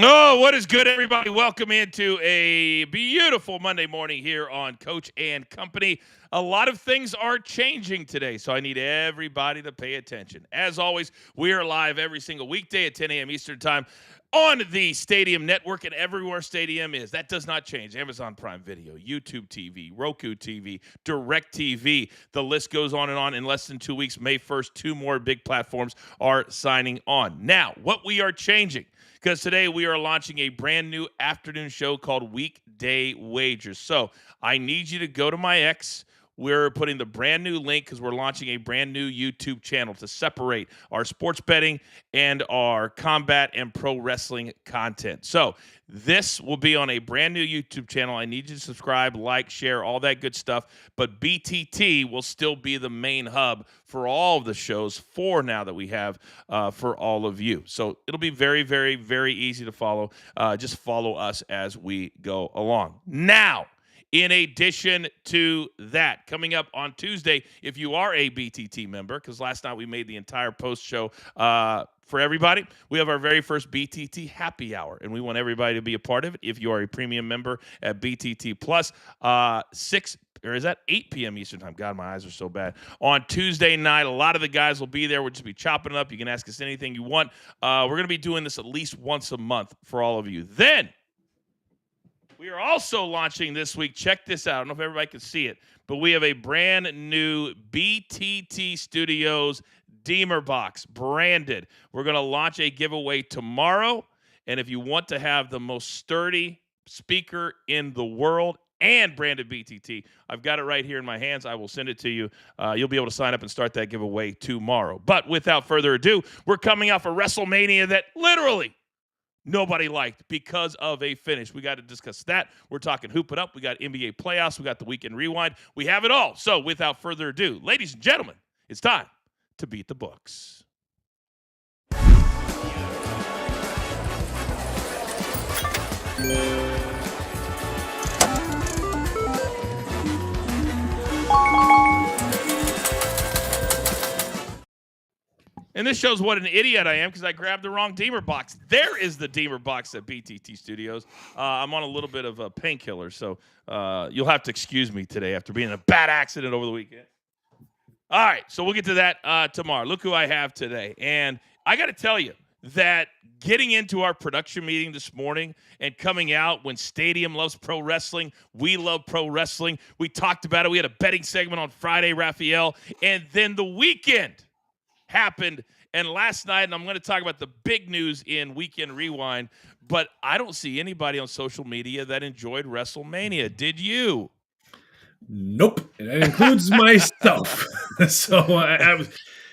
Oh, what is good, everybody? Welcome into a beautiful Monday morning here on Coach and Company. A lot of things are changing today, so I need everybody to pay attention. As always, we are live every single weekday at 10 a.m. Eastern Time on the Stadium Network and everywhere Stadium is. That does not change. Amazon Prime Video, YouTube TV, Roku TV, Direct TV. The list goes on and on. In less than 2 weeks, May 1st, two more big platforms are signing on. Now, what we are changing, because today we are launching a brand new afternoon show called Weekday Wagers. So I need you to go to my X. We're putting the brand new link because we're launching a brand new YouTube channel to separate our sports betting and our combat and pro wrestling content. So this will be on a brand new YouTube channel. I need you to subscribe, like, share, all that good stuff. But BTT will still be the main hub for all of the shows for now that we have for all of you. So it'll be very, very, very easy to follow. Just follow us as we go along. Now, in addition to that, coming up on Tuesday, if you are a BTT member, because last night we made the entire post show for everybody, we have our very first BTT happy hour, and we want everybody to be a part of it. If you are a premium member at BTT Plus, 6 or is that 8 p.m. Eastern Time? God, my eyes are so bad. On Tuesday night, a lot of the guys will be there. We'll just be chopping it up. You can ask us anything you want. We're going to be doing this at least once a month for all of you. Then we are also launching this week. Check this out. I don't know if everybody can see it, but we have a brand new BTT Studios Deemer box, branded. We're going to launch a giveaway tomorrow. And if you want to have the most sturdy speaker in the world and branded BTT, I've got it right here in my hands. I will send it to you. You'll be able to sign up and start that giveaway tomorrow. But without further ado, we're coming off a WrestleMania that literally nobody liked because of a finish. We got to discuss that. We're talking Hoop It Up. We got NBA playoffs. We got the Weekend Rewind. We have it all. So without further ado, ladies and gentlemen, it's time to beat the books. And this shows what an idiot I am because I grabbed the wrong Deemer box. There is the Deemer box at BTT Studios. I'm on a little bit of a painkiller, so you'll have to excuse me today after being in a bad accident over the weekend. All right, so we'll get to that tomorrow. Look who I have today. And I got to tell you that getting into our production meeting this morning and coming out when Stadium loves pro wrestling, we love pro wrestling. We talked about it. We had a betting segment on Friday, Raphael. And then the weekend happened. And last night, and I'm going to talk about the big news in Weekend Rewind, but I don't see anybody on social media that enjoyed WrestleMania. Did you? Nope. And that includes myself. So I was,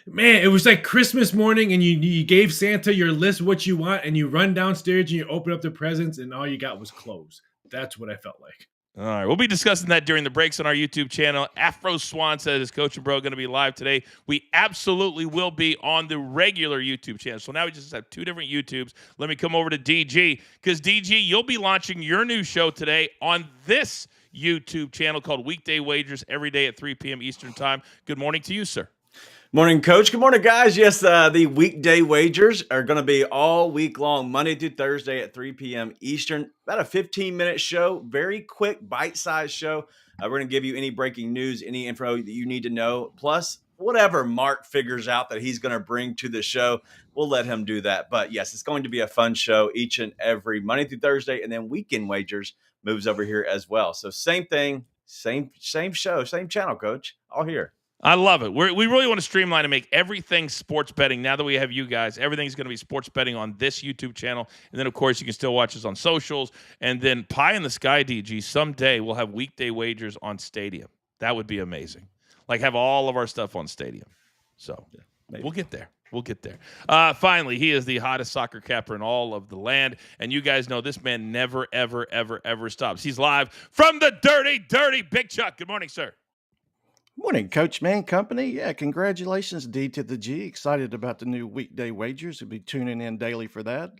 man, it was like Christmas morning and you gave Santa your list, what you want, and you run downstairs and you open up the presents and all you got was clothes. That's what I felt like. All right, we'll be discussing that during the breaks on our YouTube channel. Afro Swan says, is Coach and Bro going to be live today? We absolutely will be on the regular YouTube channel. So now we just have two different YouTubes. Let me come over to DG, because DG, you'll be launching your new show today on this YouTube channel called Weekday Wagers every day at 3 p.m. Eastern Time. Good morning to you, sir. Morning, Coach. Good morning, guys. Yes, the weekday wagers are going to be all week long, Monday through Thursday at 3 p.m. Eastern. About a 15-minute show, very quick, bite-sized show. We're going to give you any breaking news, any info that you need to know, plus whatever Mark figures out that he's going to bring to the show. We'll let him do that. But yes, it's going to be a fun show each and every Monday through Thursday, and then Weekend Wagers moves over here as well. So same thing, same show, same channel, Coach. All here. I love it. We really want to streamline and make everything sports betting. Now that we have you guys, everything's going to be sports betting on this YouTube channel. And then, of course, you can still watch us on socials. And then pie in the sky, DG, someday we'll have Weekday Wagers on Stadium. That would be amazing. Like have all of our stuff on Stadium. So we'll get there. We'll get there. Finally, he is the hottest soccer capper in all of the land. And you guys know this man never, ever, ever, ever stops. He's live from the dirty Big Chuck. Good morning, sir. Morning, Coach Man Company. Yeah, congratulations, D to the G. Excited about the new weekday wagers. We'll be tuning in daily for that.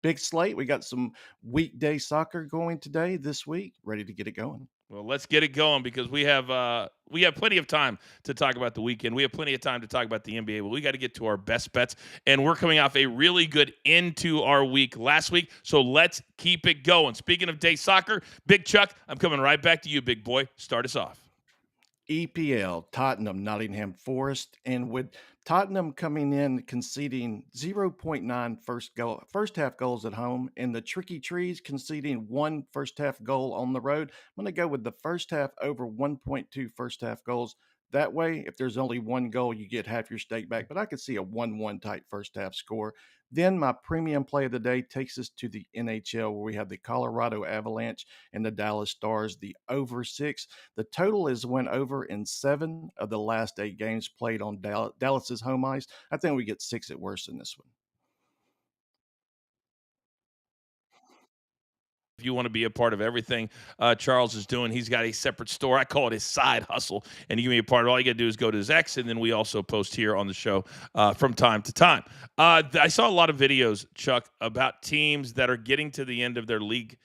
Big slate. We got some weekday soccer going today, this week. Ready to get it going. Well, let's get it going because we have we have plenty of time to talk about the weekend. We have plenty of time to talk about the NBA, but we got to get to our best bets. And we're coming off a really good end to our week last week. So let's keep it going. Speaking of day soccer, Big Chuck, I'm coming right back to you, big boy. Start us off. EPL, Tottenham, Nottingham Forest, and with Tottenham coming in conceding 0.9 first half goals at home, and the Tricky Trees conceding one first half goal on the road, I'm going to go with the first half over 1.2 first half goals. That way, if there's only one goal, you get half your stake back. But I could see a 1-1 type first half score. Then my premium play of the day takes us to the NHL, where we have the Colorado Avalanche and the Dallas Stars, the over 6. The total is went over in 7 of the last 8 games played on Dallas's home ice. I think we get 6 at worst in this one. If you want to be a part of everything Charles is doing, he's got a separate store. I call it his side hustle. And you can be a part of it. All you got to do is go to his X, and then we also post here on the show from time to time. I saw a lot of videos, Chuck, about teams that are getting to the end of their league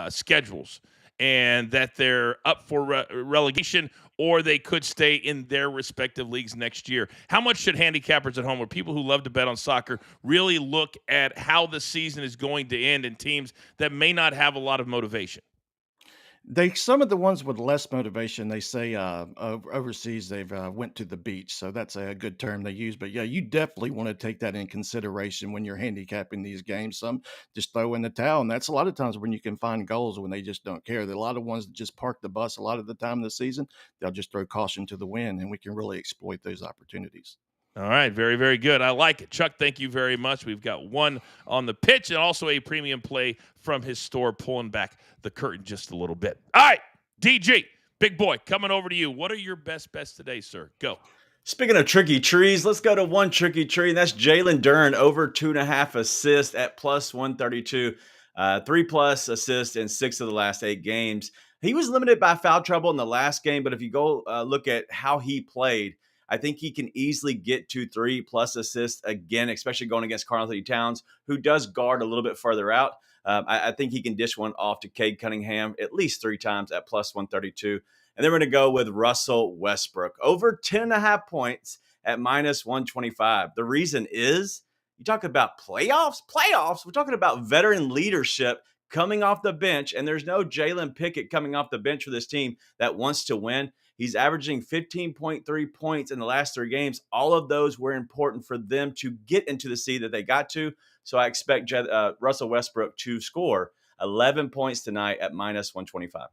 schedules and that they're up for relegation, or they could stay in their respective leagues next year. How much should handicappers at home or people who love to bet on soccer really look at how the season is going to end in teams that may not have a lot of motivation? Some of the ones with less motivation, they say overseas they've went to the beach, so that's a good term they use. But yeah, you definitely want to take that in consideration when you're handicapping these games. Some just throw in the towel, and that's a lot of times when you can find goals when they just don't care. There are a lot of ones that just park the bus a lot of the time this season. They'll just throw caution to the wind, and we can really exploit those opportunities. All right, very, very good. I like it. Chuck, thank you very much. We've got one on the pitch and also a premium play from his store, pulling back the curtain just a little bit. All right, DG, big boy, coming over to you. What are your best bets today, sir? Go. Speaking of tricky trees, let's go to one tricky tree, and that's Jalen Duren over 2.5 assists at plus 132. 3+ assists in 6 of the last 8 games. He was limited by foul trouble in the last game, but if you go look at how he played, I think he can easily get to 3+ assists again, especially going against Karl-Anthony Towns, who does guard a little bit further out. I think he can dish one off to Cade Cunningham at least 3 times at plus 132. And then we're going to go with Russell Westbrook over 10.5 points at minus 125. The reason is you talk about playoffs. We're talking about veteran leadership coming off the bench, and there's no Jalen Pickett coming off the bench for this team that wants to win. He's averaging 15.3 points in the last 3 games. All of those were important for them to get into the seed that they got to. So I expect Russell Westbrook to score 11 points tonight at minus 125.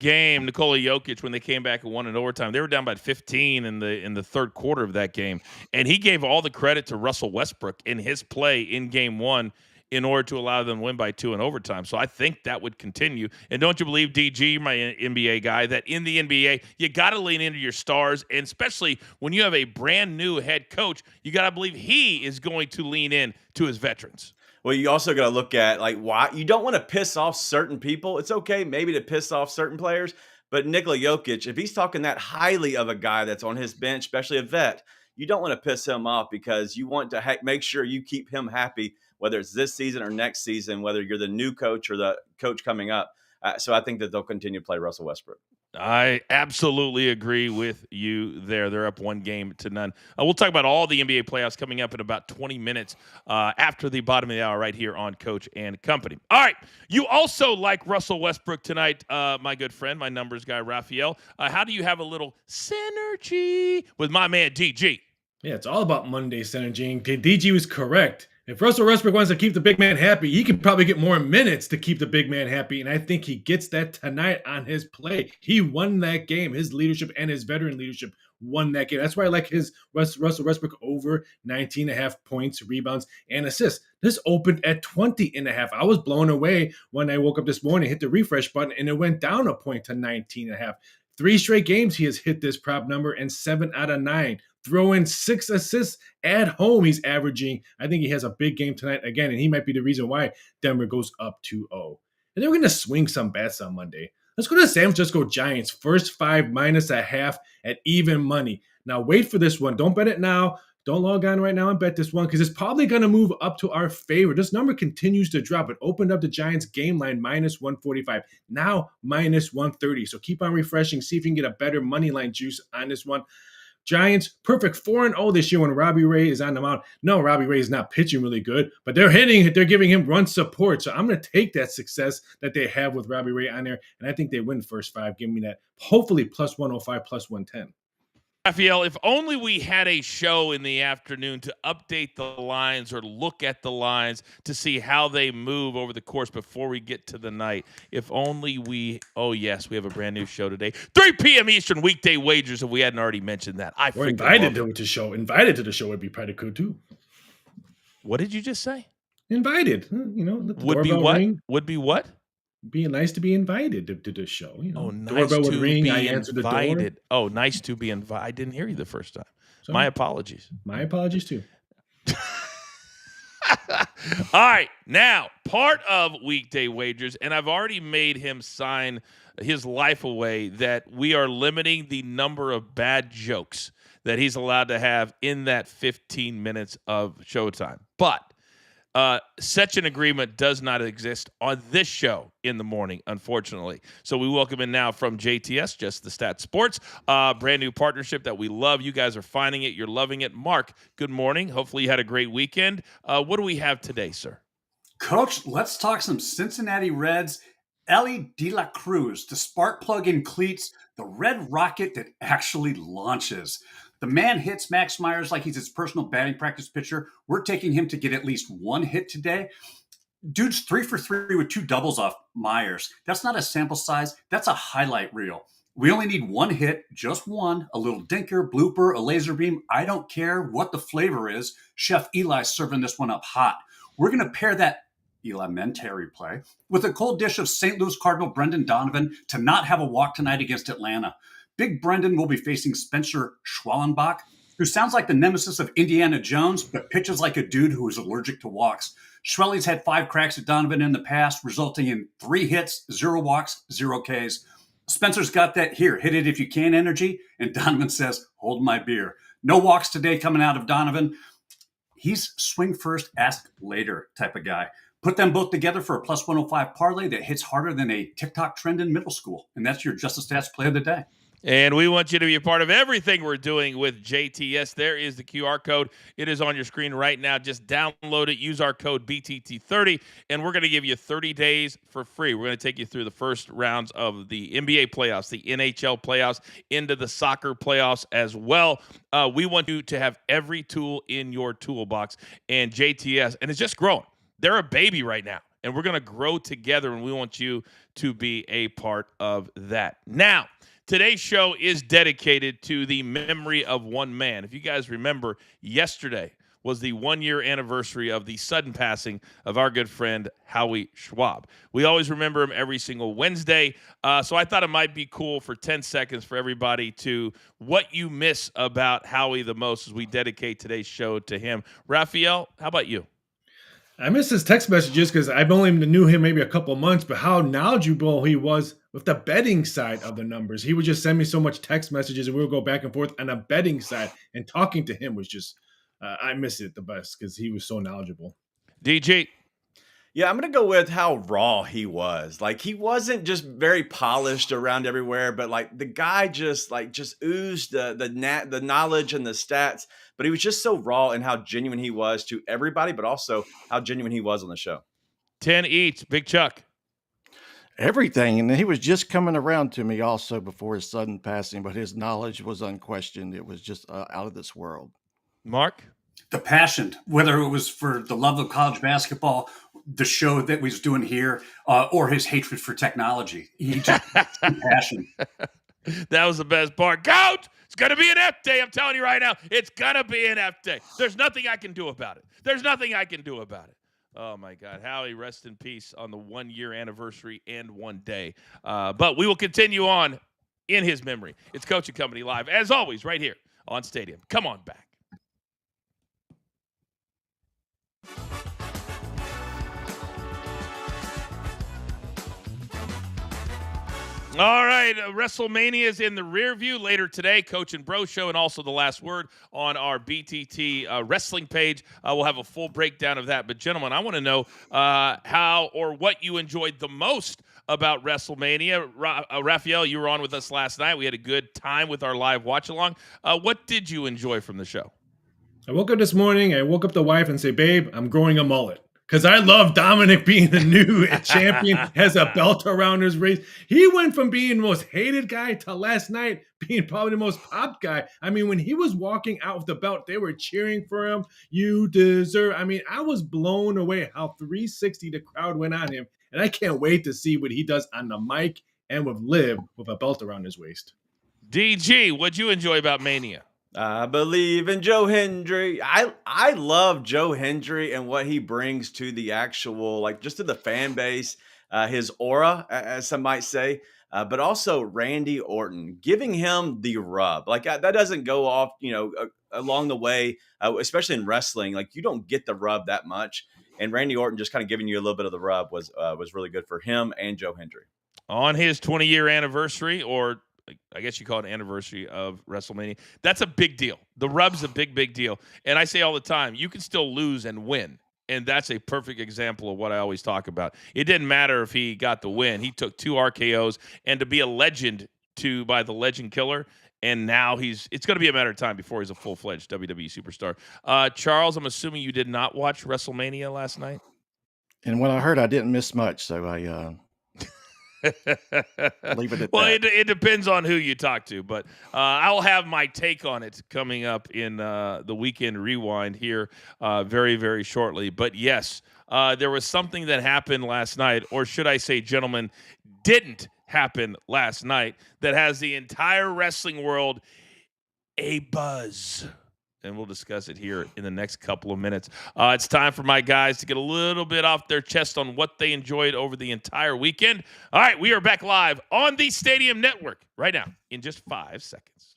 Game, Nikola Jokic, when they came back and won in overtime, they were down by 15 in the third quarter of that game. And he gave all the credit to Russell Westbrook in his play in game 1 in order to allow them to win by 2 in overtime. So I think that would continue. And don't you believe, DG, my NBA guy, that in the NBA, you got to lean into your stars, and especially when you have a brand new head coach, you got to believe he is going to lean in to his veterans. Well, you also got to look at why you don't want to piss off certain people. It's okay maybe to piss off certain players, but Nikola Jokic, if he's talking that highly of a guy that's on his bench, especially a vet, you don't want to piss him off because you want to make sure you keep him happy, whether it's this season or next season, whether you're the new coach or the coach coming up. So I think that they'll continue to play Russell Westbrook. I absolutely agree with you there. They're up 1-0. We'll talk about all the NBA playoffs coming up in about 20 minutes after the bottom of the hour right here on Coach and Company. All right. You also like Russell Westbrook tonight, my good friend, my numbers guy, Raphael. How do you have a little synergy with my man, DG? Yeah, it's all about Monday synergy. And DG was correct. If Russell Westbrook wants to keep the big man happy, he can probably get more minutes to keep the big man happy. And I think he gets that tonight on his play. He won that game. His leadership and his veteran leadership won that game. That's why I like his Russell Westbrook over 19.5 points, rebounds, and assists. This opened at 20.5. I was blown away when I woke up this morning, hit the refresh button, and it went down a point to 19.5. 3 straight games he has hit this prop number, and 7 out of 9. Throw in 6 assists at home he's averaging. I think he has a big game tonight again, and he might be the reason why Denver goes up 2-0. And then we're going to swing some bets on Monday. Let's go to San Francisco Giants. First 5 minus a half at even money. Now wait for this one. Don't bet it now. don't log on right now and bet this one because it's probably going to move up to our favor. This number continues to drop. It opened up the Giants game line minus 145, now minus 130. So keep on refreshing, see if you can get a better money line juice on this one. Giants, perfect 4-0 this year when Robbie Ray is on the mound. No, Robbie Ray is not pitching really good, but they're giving him run support. So I'm going to take that success that they have with Robbie Ray on there, and I think they win first 5. Give me that, hopefully, plus 105, plus 110. Raphael, if only we had a show in the afternoon to update the lines or look at the lines to see how they move over the course before we get to the night. If only oh yes, we have a brand new show today. 3 p.m. Eastern weekday wagers, if we hadn't already mentioned that. We're invited to the show. Invited to the show would be pretty cool too. What did you just say? Invited. Let the would be doorbell what? ring. Would be what? Being nice to be invited to the show. Oh, nice doorbell to would ring. be I answer invited. the door. Oh, nice to be invited. I didn't hear you the first time. Sorry. My apologies. My apologies too. All right, now part of weekday wagers, and I've already made him sign his life away that we are limiting the number of bad jokes that he's allowed to have in that 15 minutes of showtime. But such an agreement does not exist on this show in the morning, unfortunately. So we welcome in now from JTS, Just the Stat Sports, brand new partnership that we love. You guys are finding it. You're loving it. Mark, good morning. Hopefully you had a great weekend. What do we have today, sir? Coach, let's talk some Cincinnati Reds. Ellie De La Cruz, the spark plug in cleats, the red rocket that actually launches. The man hits Max Myers like he's his personal batting practice pitcher. We're taking him to get at least one hit today. Dude's 3 for 3 with 2 doubles off Myers. That's not a sample size. That's a highlight reel. We only need one hit, just one, a little dinker, blooper, a laser beam. I don't care what the flavor is. Chef Eli's serving this one up hot. We're going to pair that elementary play with a cold dish of St. Louis Cardinal Brendan Donovan to not have a walk tonight against Atlanta. Big Brendan will be facing Spencer Schwallenbach, who sounds like the nemesis of Indiana Jones, but pitches like a dude who is allergic to walks. Schwelly's had 5 cracks at Donovan in the past, resulting in 3 hits, 0 walks, 0 Ks. Spencer's got that here, hit it if you can energy, and Donovan says, hold my beer. No walks today coming out of Donovan. He's swing first, ask later type of guy. Put them both together for a plus 105 parlay that hits harder than a TikTok trend in middle school. And that's your Just the Stats play of the day. And we want you to be a part of everything we're doing with JTS. There is the QR code. It is on your screen right now. Just download it. Use our code BTT30, and we're going to give you 30 days for free. We're going to take you through the first rounds of the NBA playoffs, the NHL playoffs, into the soccer playoffs as well. We want you to have every tool in your toolbox, and JTS, and it's just growing. They're a baby right now, and we're going to grow together, and we want you to be a part of that. Now, today's show is dedicated to the memory of one man. If you guys remember, yesterday was the 1-year anniversary of the sudden passing of our good friend Howie Schwab. We always remember him every single Wednesday, so I thought it might be cool for 10 seconds for everybody to what you miss about Howie the most as we dedicate today's show to him. Raphael, how about you? I miss his text messages because I've only knew him maybe a couple months, but how knowledgeable he was with the betting side of the numbers. He would just send me so much text messages, and we would go back and forth on a betting side. And talking to him was just, I miss it the best because he was so knowledgeable. DG. Yeah, I'm going to go with how raw he was. Like, he wasn't just very polished around everywhere, but like the guy just oozed the knowledge and the stats, but he was just so raw in how genuine he was to everybody, but also how genuine he was on the show. 10 each. Big Chuck. Everything. And he was just coming around to me also before his sudden passing, but his knowledge was unquestioned. It was just out of this world. Mark? The passion, whether it was for the love of college basketball, the show that we was doing here, or his hatred for technology. He just passion. That was the best part. Coach, it's going to be an F day. I'm telling you right now, it's going to be an F day. There's nothing I can do about it. There's nothing I can do about it. Oh, my God. Howie, rest in peace on the 1-year anniversary and 1 day. But we will continue on in his memory. It's Coach and Company Live, as always, right here on Stadium. Come on back. All right, WrestleMania is in the rear view. Later today, Coach and Bro Show, and also the last word on our BTT wrestling page. We'll have a full breakdown of that. But, gentlemen, I want to know how or what you enjoyed the most about WrestleMania. Raphael, you were on with us last night. We had a good time with our live watch-along. What did you enjoy from the show? I woke up this morning, I woke up the wife and say, babe, I'm growing a mullet. Because I love Dominic being the new champion, has a belt around his waist. He went from being the most hated guy to last night being probably the most popped guy. I mean, when he was walking out with the belt, they were cheering for him. You deserve. I mean, I was blown away how 360 the crowd went on him. And I can't wait to see what he does on the mic and with Liv with a belt around his waist. DG, what'd you enjoy about Mania? I believe in Joe Hendry. I love Joe Hendry and what he brings to the actual, like, just to the fan base, his aura, as some might say, but also Randy Orton, giving him the rub. Like, that doesn't go off, along the way, especially in wrestling. Like, you don't get the rub that much. And Randy Orton just kind of giving you a little bit of the rub was really good for him and Joe Hendry. On his 20-year anniversary, or I guess you call it anniversary of WrestleMania, that's a big deal. The rub's a big, big deal. And I say all the time, you can still lose and win. And that's a perfect example of what I always talk about. It didn't matter if he got the win. He took 2 RKOs, and to be a legend by the Legend Killer, and now it's going to be a matter of time before he's a full-fledged WWE superstar. Charles, I'm assuming you did not watch WrestleMania last night? And when I heard, I didn't miss much, so I leave it at well, that. it depends on who you talk to, but I'll have my take on it coming up in the Weekend Rewind here very, very shortly. But yes, there was something that happened last night, or should I say, gentlemen, didn't happen last night, that has the entire wrestling world a buzz. And we'll discuss it here in the next couple of minutes. It's time for my guys to get a little bit off their chest on what they enjoyed over the entire weekend. All right, we are back live on the Stadium Network right now in just 5 seconds.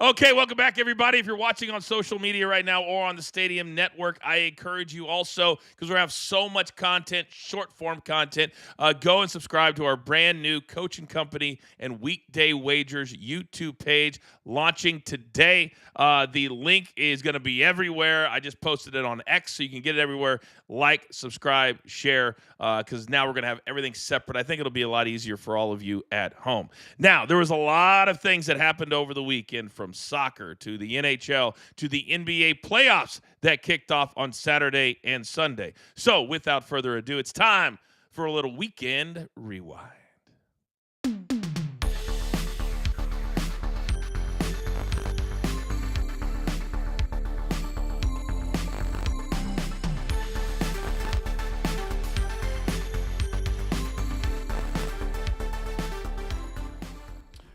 Okay, welcome back, everybody. If you're watching on social media right now or on the Stadium Network, I encourage you also, because we have so much content, short-form content, go and subscribe to our brand new Coach and Company and Weekday Wagers YouTube page, launching today. The link is going to be everywhere. I just posted it on X, so you can get it everywhere. Like, subscribe, share, because now we're going to have everything separate. I think it'll be a lot easier for all of you at home. Now, there was a lot of things that happened over the weekend, from soccer to the NHL to the NBA playoffs that kicked off on Saturday and Sunday. So, without further ado, it's time for a little Weekend Rewind.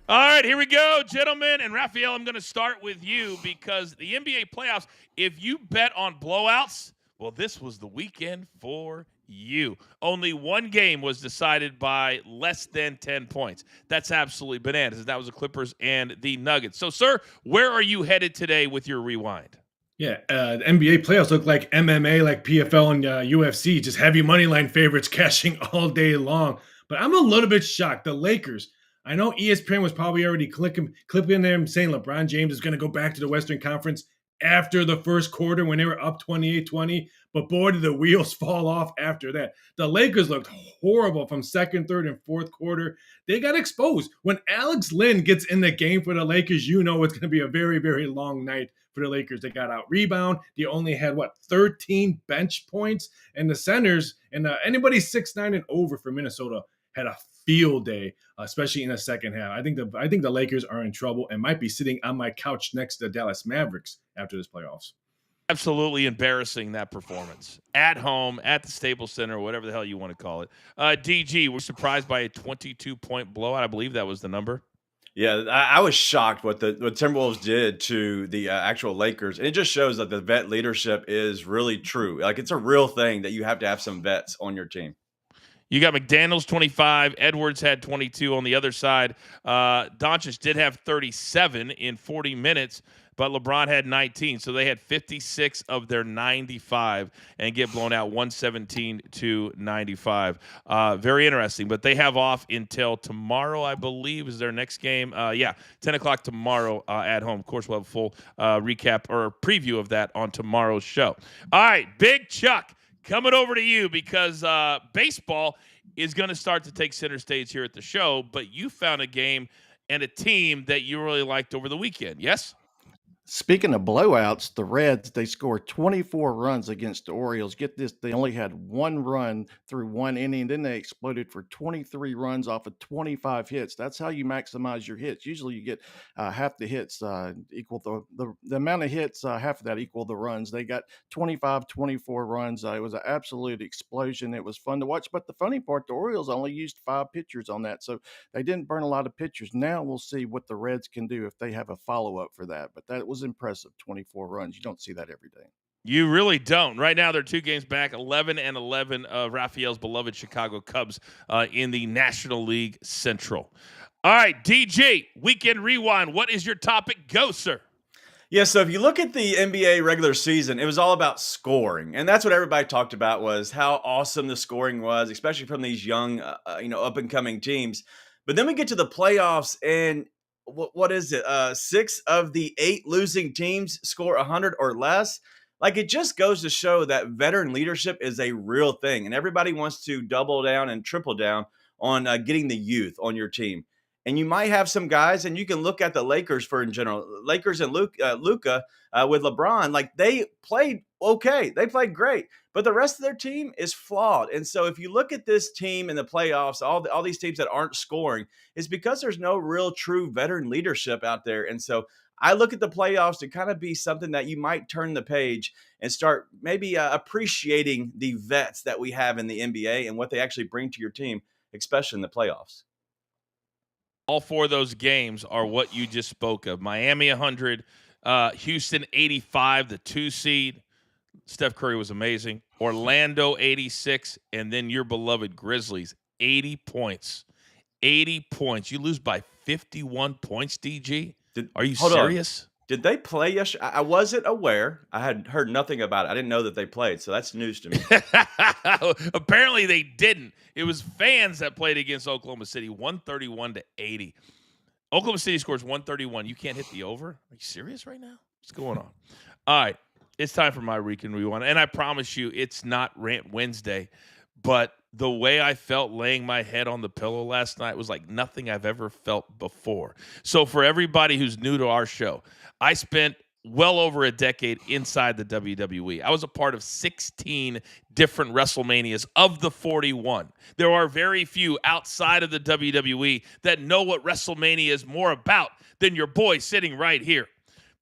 All right, here we go, gentlemen. And Raphael, I'm going to start with you, because the NBA playoffs, if you bet on blowouts, well, this was the weekend for you. Only one game was decided by less than 10 points. That's absolutely bananas. That was the Clippers and the Nuggets. So, sir, where are you headed today with your rewind? Yeah, the NBA playoffs look like MMA, like PFL and UFC, just heavy money line favorites cashing all day long. But I'm a little bit shocked. The Lakers, I know ESPN was probably already clipping them saying LeBron James is going to go back to the Western Conference after the first quarter when they were up 28-20. But boy, did the wheels fall off after that. The Lakers looked horrible from second, third, and fourth quarter. They got exposed. When Alex Len gets in the game for the Lakers, you know it's going to be a very, very long night for the Lakers. They got out rebound. They only had 13 bench points, and the centers and anybody 6'9" and over for Minnesota had a field day, especially in the second half. I think the Lakers are in trouble and might be sitting on my couch next to the Dallas Mavericks after this playoffs. Absolutely embarrassing, that performance. At home, at the Staples Center, whatever the hell you want to call it. DG, we're surprised by a 22-point blowout. I believe that was the number. Yeah, I was shocked what Timberwolves did to the actual Lakers. And it just shows that the vet leadership is really true. Like, it's a real thing that you have to have some vets on your team. You got McDaniels 25. Edwards had 22 on the other side. Doncic did have 37 in 40 minutes. but LeBron had 19, so they had 56 of their 95 and get blown out 117-95. Very interesting, but they have off until tomorrow, I believe, is their next game. 10 o'clock tomorrow at home. Of course, we'll have a full recap or preview of that on tomorrow's show. All right, Big Chuck, coming over to you because baseball is going to start to take center stage here at the show, but you found a game and a team that you really liked over the weekend, yes? Speaking of blowouts, the Reds, they scored 24 runs against the Orioles. Get this, they only had one run through one inning. Then they exploded for 23 runs off of 25 hits. That's how you maximize your hits. Usually you get half the hits equal the amount of hits, half of that equal the runs. They got 25, 24 runs. It was an absolute explosion. It was fun to watch. But the funny part, the Orioles only used 5 pitchers on that. So they didn't burn a lot of pitchers. Now we'll see what the Reds can do if they have a follow-up for that. But that was impressive, 24 runs. You don't see that every day. You really don't. Right now, they're 2 games back, 11-11 of Raphael's beloved Chicago Cubs in the National League Central. All right, DG, Weekend Rewind. What is your topic? Go, sir. Yeah, so if you look at the NBA regular season, it was all about scoring. And that's what everybody talked about, was how awesome the scoring was, especially from these young, up-and-coming teams. But then we get to the playoffs, and what is it? 6 of the 8 losing teams score 100 or less. Like, it just goes to show that veteran leadership is a real thing, and everybody wants to double down and triple down on getting the youth on your team. And you might have some guys, and you can look at the Lakers in general. Lakers and Luka with LeBron, like, they played okay. They played great. But the rest of their team is flawed. And so if you look at this team in the playoffs, all these teams that aren't scoring, it's because there's no real true veteran leadership out there. And so I look at the playoffs to kind of be something that you might turn the page and start maybe appreciating the vets that we have in the NBA and what they actually bring to your team, especially in the playoffs. All 4 of those games are what you just spoke of. Miami 100, Houston 85, the 2 seed. Steph Curry was amazing. Orlando 86, and then your beloved Grizzlies 80 points. 80 points. You lose by 51 points, DG? Are you serious? Did they play yesterday? I wasn't aware. I had heard nothing about it. I didn't know that they played, so that's news to me. Apparently they didn't. It was fans that played against Oklahoma City, 131-80. Oklahoma City scores 131. You can't hit the over? Are you serious right now? What's going on? All right, it's time for my Weekend Rewind, and I promise you it's not Rant Wednesday, but the way I felt laying my head on the pillow last night was like nothing I've ever felt before. So for everybody who's new to our show, I spent well over a decade inside the WWE. I was a part of 16 different WrestleManias of the 41. There are very few outside of the WWE that know what WrestleMania is more about than your boy sitting right here.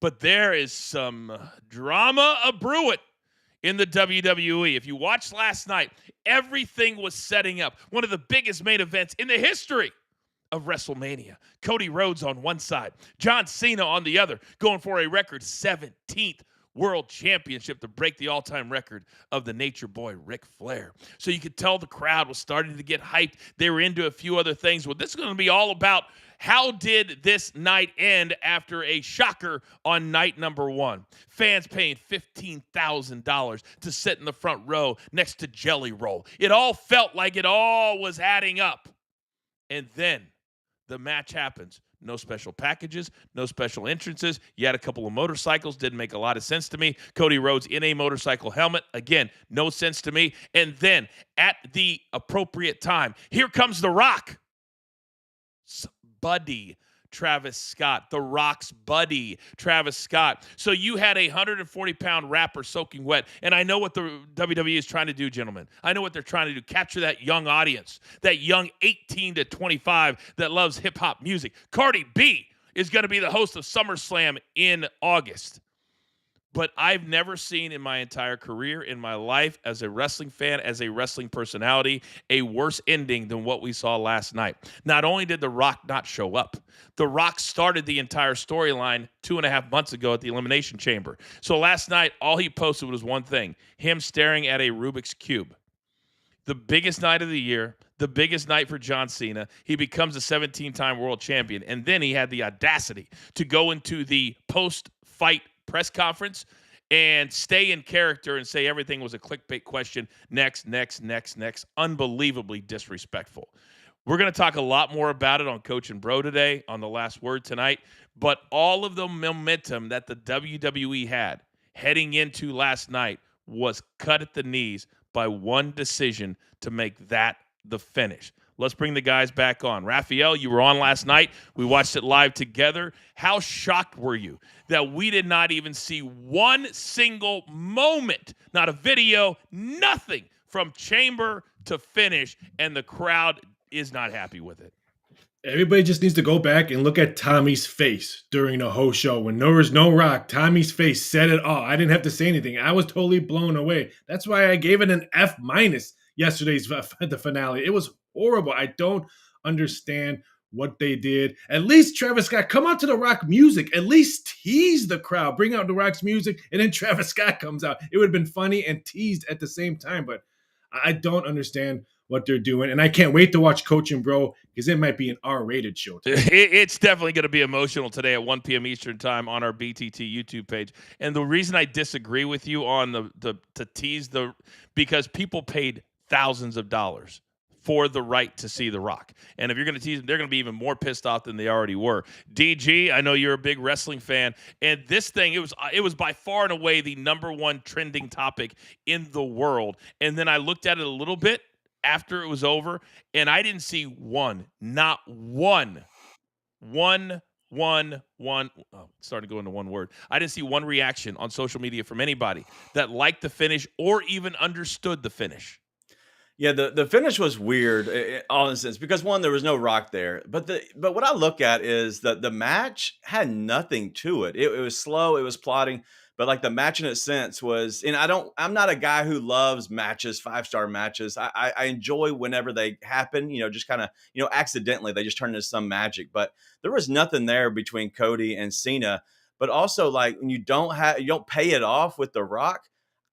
But there is some drama a-brewing in the WWE. If you watched last night, everything was setting up one of the biggest main events in the history of WrestleMania. Cody Rhodes on one side, John Cena on the other, going for a record 17th World Championship to break the all-time record of the Nature Boy, Ric Flair. So you could tell the crowd was starting to get hyped. They were into a few other things. Well, this is going to be all about how did this night end after a shocker on night number 1. Fans paying $15,000 to sit in the front row next to Jelly Roll. It all felt like it all was adding up. And then the match happens. No special packages, no special entrances. You had a couple of motorcycles. Didn't make a lot of sense to me. Cody Rhodes in a motorcycle helmet. Again, no sense to me. And then at the appropriate time, here comes The Rock. Buddy Travis Scott, The Rock's buddy Travis Scott. So you had a 140-pound rapper soaking wet, and I know what the WWE is trying to do, gentlemen. I know what they're trying to do. Capture that young audience, that young 18 to 25 that loves hip-hop music. Cardi B is going to be the host of SummerSlam in August. But I've never seen in my entire career, in my life, as a wrestling fan, as a wrestling personality, a worse ending than what we saw last night. Not only did The Rock not show up, The Rock started the entire storyline 2.5 months ago at the Elimination Chamber. So last night, all he posted was one thing, him staring at a Rubik's Cube. The biggest night of the year, the biggest night for John Cena. He becomes a 17-time world champion. And then he had the audacity to go into the post fight press conference and stay in character and say everything was a clickbait question. Next. Unbelievably disrespectful. We're going to talk a lot more about it on Coach and Bro today, on the last word tonight. But all of the momentum that the WWE had heading into last night was cut at the knees by one decision to make that the finish. Let's bring the guys back on. Raphael, you were on last night. We watched it live together. How shocked were you that we did not even see one single moment, not a video, nothing from chamber to finish, and the crowd is not happy with it? Everybody just needs to go back and look at Tommy's face during the whole show. When there was no Rock, Tommy's face said it all. I didn't have to say anything. I was totally blown away. That's why I gave it an F- yesterday's the finale. It was horrible. I don't understand what they did. At least Travis Scott, come out to the Rock music. At least tease the crowd. Bring out the Rock's music, and then Travis Scott comes out. It would have been funny and teased at the same time, but I don't understand what they're doing. And I can't wait to watch Coach and Bro, because it might be an R-rated show today. It's definitely going to be emotional today at 1 p.m. Eastern time on our BTT YouTube page. And the reason I disagree with you on the to tease the, because people paid thousands of dollars for the right to see The Rock. And if you're going to tease them, they're going to be even more pissed off than they already were. DG, I know you're a big wrestling fan, and this thing, it was by far and away the number one trending topic in the world. And then I looked at it a little bit after it was over, and I didn't see not one, starting to go into one word. I didn't see one reaction on social media from anybody that liked the finish or even understood the finish. Yeah, the finish was weird, all in a sense, because one, there was no Rock there, but what I look at is that the match had nothing to it. It was slow, it was plotting, but like the match in its sense was, and I'm not a guy who loves matches, 5-star matches. I enjoy whenever they happen, just kind of, accidentally they just turn into some magic. But there was nothing there between Cody and Cena. But also, like, when you don't pay it off with The Rock.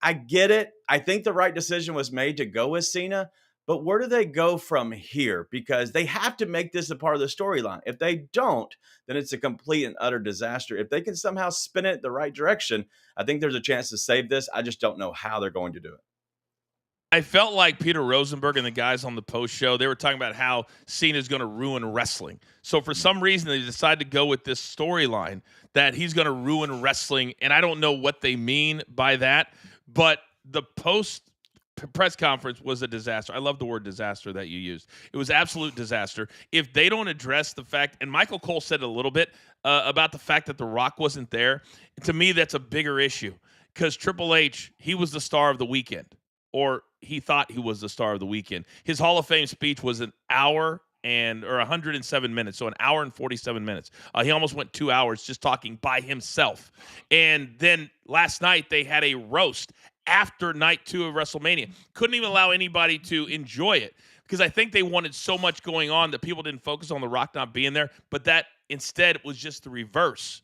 I get it. I think the right decision was made to go with Cena, but where do they go from here? Because they have to make this a part of the storyline. If they don't, then it's a complete and utter disaster. If they can somehow spin it the right direction, I think there's a chance to save this. I just don't know how they're going to do it. I felt like Peter Rosenberg and the guys on the post show, they were talking about how Cena's going to ruin wrestling. So for some reason, they decided to go with this storyline that he's going to ruin wrestling. And I don't know what they mean by that, but the post press conference was a disaster. I love the word disaster that you used. It was absolute disaster. If they don't address the fact, and Michael Cole said a little bit about the fact that The Rock wasn't there, to me, that's a bigger issue, because Triple H, he was the star of the weekend, or he thought he was the star of the weekend. His Hall of Fame speech was an hour or 107 minutes, so an hour and 47 minutes. He almost went 2 hours just talking by himself. And then last night they had a roast after night 2 of WrestleMania. Couldn't even allow anybody to enjoy it, because I think they wanted so much going on that people didn't focus on The Rock not being there. But that instead was just the reverse,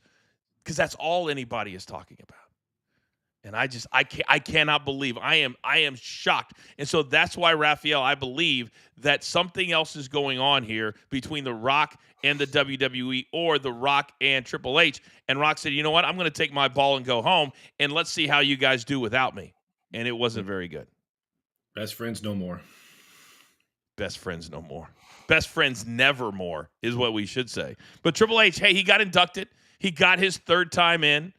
because that's all anybody is talking about. And I cannot believe, I am shocked. And so that's why, Raphael, I believe that something else is going on here between The Rock and the WWE, or The Rock and Triple H. And Rock said, you know what, I'm going to take my ball and go home, and let's see how you guys do without me. And it wasn't very good. Best friends no more. Best friends no more. Best friends never more is what we should say. But Triple H, hey, he got inducted. He got his 3rd time in,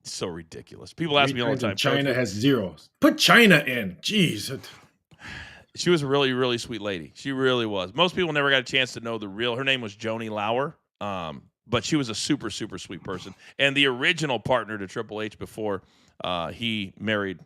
So ridiculous. People ask me all the time. China has 0. Put China in. Jeez. She was a really, really sweet lady. She really was. Most people never got a chance to know her name was Joni Lauer, but she was a super, super sweet person. And the original partner to Triple H before he married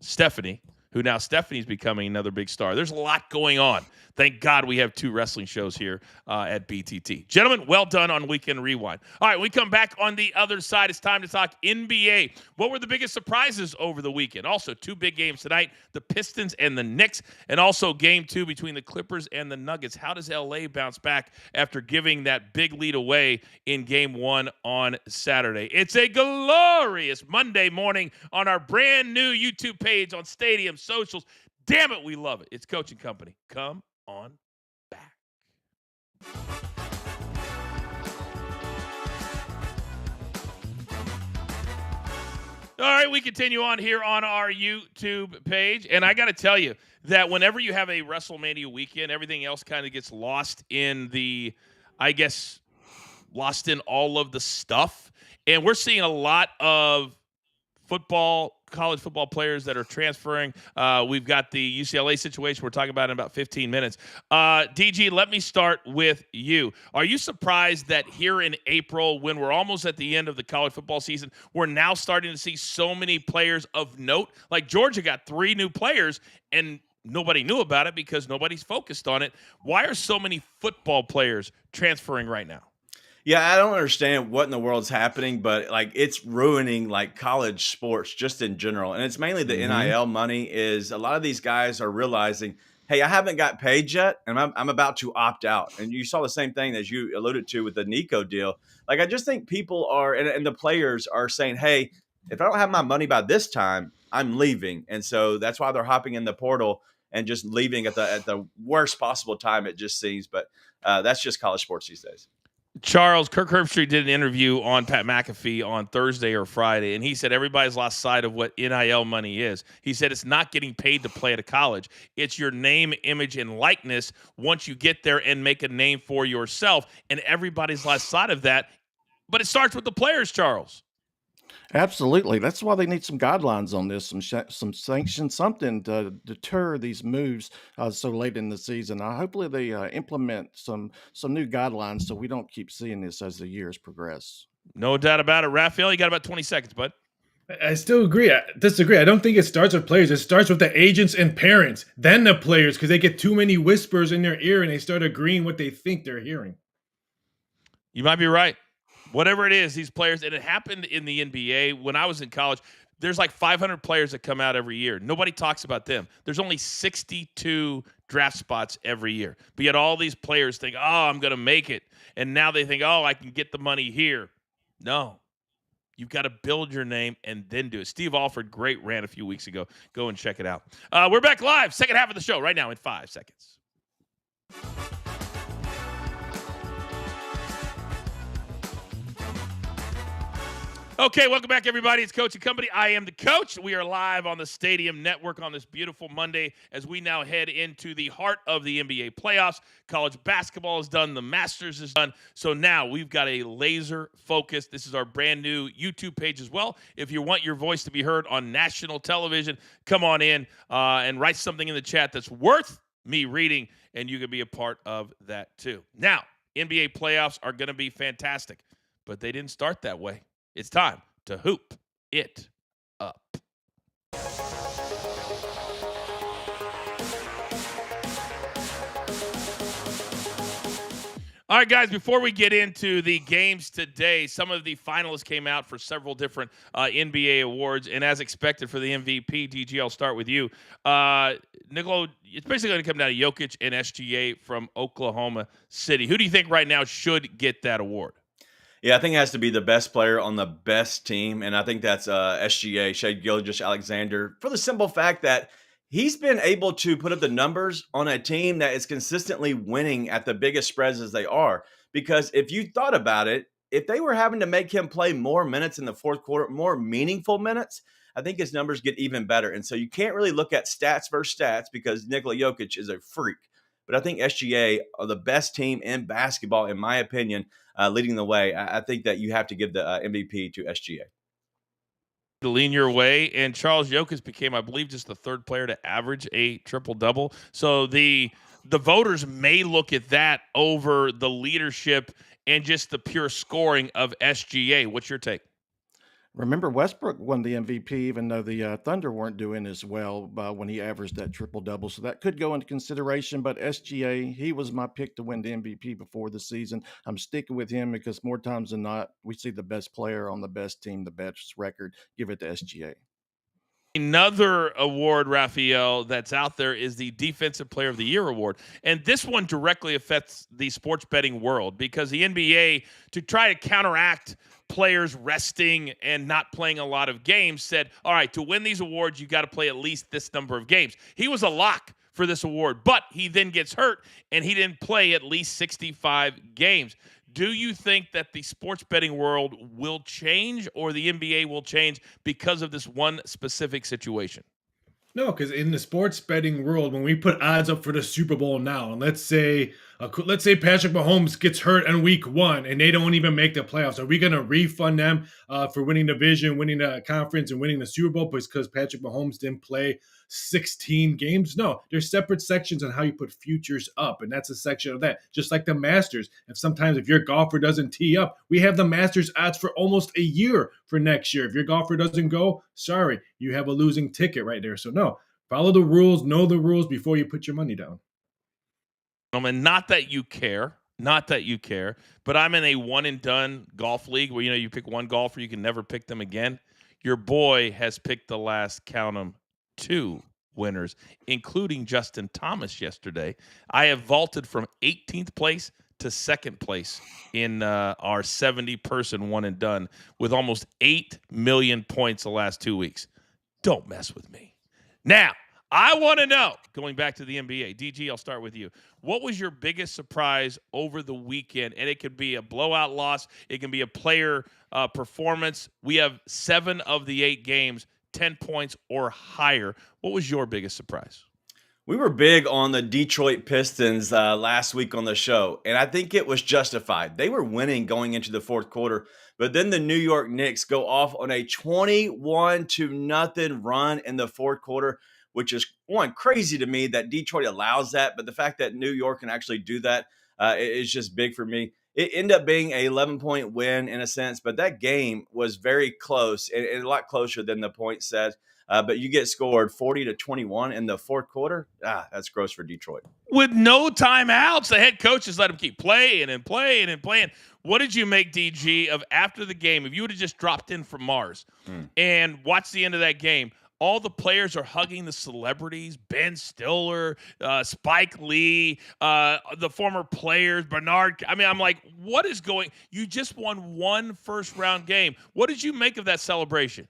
Stephanie, who now Stephanie's becoming another big star. There's a lot going on. Thank God we have 2 wrestling shows here at BTT. Gentlemen, well done on Weekend Rewind. All right, we come back on the other side. It's time to talk NBA. What were the biggest surprises over the weekend? Also, 2 big games tonight, the Pistons and the Knicks, and also Game 2 between the Clippers and the Nuggets. How does LA bounce back after giving that big lead away in Game 1 on Saturday? It's a glorious Monday morning on our brand new YouTube page, on Stadium Socials. Damn it, we love it. It's Coach and Company. Come on back. All right, we continue on here on our YouTube page. And I got to tell you that whenever you have a WrestleMania weekend, everything else kind of gets lost in lost in all of the stuff. And we're seeing a lot of college football players that are transferring. We've got the UCLA situation we're talking about in about 15 minutes. DG, let me start with you. Are you surprised that here in April, when we're almost at the end of the college football season, we're now starting to see so many players of note? Like Georgia got 3 new players, and nobody knew about it because nobody's focused on it. Why are so many football players transferring right now? Yeah, I don't understand what in the world's happening, but like it's ruining like college sports just in general. And it's mainly the NIL money is a lot of these guys are realizing, hey, I haven't got paid yet and I'm about to opt out. And you saw the same thing as you alluded to with the Nico deal. Like I just think people are and the players are saying, hey, if I don't have my money by this time, I'm leaving. And so that's why they're hopping in the portal and just leaving at the worst possible time, it just seems. But that's just college sports these days. Charles, Kirk Herbstreit did an interview on Pat McAfee on Thursday or Friday, and he said everybody's lost sight of what NIL money is. He said it's not getting paid to play at a college. It's your name, image, and likeness once you get there and make a name for yourself, and everybody's lost sight of that. But it starts with the players, Charles. Absolutely. That's why they need some guidelines on this, some sanctions, something to deter these moves so late in the season. Hopefully they implement some new guidelines so we don't keep seeing this as the years progress. No doubt about it. Raphael, you got about 20 seconds, bud. I still agree. I disagree. I don't think it starts with players. It starts with the agents and parents, then the players, because they get too many whispers in their ear and they start agreeing what they think they're hearing. You might be right. Whatever it is, these players, and it happened in the NBA when I was in college. There's like 500 players that come out every year. Nobody talks about them. There's only 62 draft spots every year. But yet all these players think, oh, I'm going to make it. And now they think, oh, I can get the money here. No. You've got to build your name and then do it. Steve Alford, great rant a few weeks ago. Go and check it out. We're back live, second half of the show right now in 5 seconds. Okay, welcome back, everybody. It's Coach and Company. I am the coach. We are live on the Stadium Network on this beautiful Monday as we now head into the heart of the NBA playoffs. College basketball is done. The Masters is done. So now we've got a laser focus. This is our brand new YouTube page as well. If you want your voice to be heard on national television, come on in and write something in the chat that's worth me reading, and you can be a part of that too. Now, NBA playoffs are going to be fantastic, but they didn't start that way. It's time to hoop it up. All right, guys, before we get into the games today, some of the finalists came out for several different NBA awards. And as expected for the MVP, DG, I'll start with you. Nicolo, it's basically going to come down to Jokic and SGA from Oklahoma City. Who do you think right now should get that award? Yeah, I think it has to be the best player on the best team, and I think that's SGA, Shai Gilgeous-Alexander, for the simple fact that he's been able to put up the numbers on a team that is consistently winning at the biggest spreads as they are. Because if you thought about it, if they were having to make him play more minutes in the fourth quarter, more meaningful minutes, I think his numbers get even better. And so you can't really look at stats versus stats because Nikola Jokic is a freak. But I think SGA are the best team in basketball, in my opinion, leading the way. I think that you have to give the MVP to SGA. To lean your way, and Charles Jokic became, I believe, just the third player to average a triple-double. So the voters may look at that over the leadership and just the pure scoring of SGA. What's your take? Remember, Westbrook won the MVP, even though the Thunder weren't doing as well when he averaged that triple double. So that could go into consideration. But SGA, he was my pick to win the MVP before the season. I'm sticking with him because more times than not, we see the best player on the best team, the best record. Give it to SGA. Another award, Raphael, that's out there is the Defensive Player of the Year award. And this one directly affects the sports betting world because the NBA, to try to counteract players resting and not playing a lot of games, said, all right, to win these awards, you got to play at least this number of games. He was a lock for this award, but he then gets hurt and he didn't play at least 65 games. Do you think that the sports betting world will change or the NBA will change because of this one specific situation? No, because in the sports betting world, when we put odds up for the Super Bowl now, and let's say Patrick Mahomes gets hurt in Week 1 and they don't even make the playoffs, are we going to refund them for winning the division, winning the conference, and winning the Super Bowl because Patrick Mahomes didn't play 16 games? No, there's separate sections on how you put futures up, and that's a section of that. Just like the Masters, if your golfer doesn't tee up, we have the Masters odds for almost a year for next year. If your golfer doesn't go, sorry, you have a losing ticket right there. So no, follow the rules, know the rules before you put your money down. Not that you care, but I'm in a one and done golf league where you pick one golfer, you can never pick them again. Your boy has picked the last, count them, 2 winners, including Justin Thomas yesterday. I have vaulted from 18th place to 2nd place in our 70-person one and done with almost 8 million points the last 2 weeks. Don't mess with me. Now, I want to know, going back to the NBA, DG, I'll start with you. What was your biggest surprise over the weekend? And it could be a blowout loss. It can be a player performance. We have 7 of the 8 games, 10 points or higher. What was your biggest surprise? We were big on the Detroit Pistons last week on the show, and I think it was justified. They were winning going into the fourth quarter, but then the New York Knicks go off on a 21-0 run in the fourth quarter, which is crazy to me that Detroit allows that. But the fact that New York can actually do that is just big for me. It ended up being an 11-point win in a sense, but that game was very close and a lot closer than the point said. But you get scored 40-21 in the fourth quarter. That's gross for Detroit. With no timeouts, the head coach just let him keep playing and playing and playing. What did you make, DG, of after the game? If you would have just dropped in from Mars and watched the end of that game, all the players are hugging the celebrities, Ben Stiller, Spike Lee, the former players, Bernard. I mean, I'm like, what is going? You just won one first-round game. What did you make of that celebration?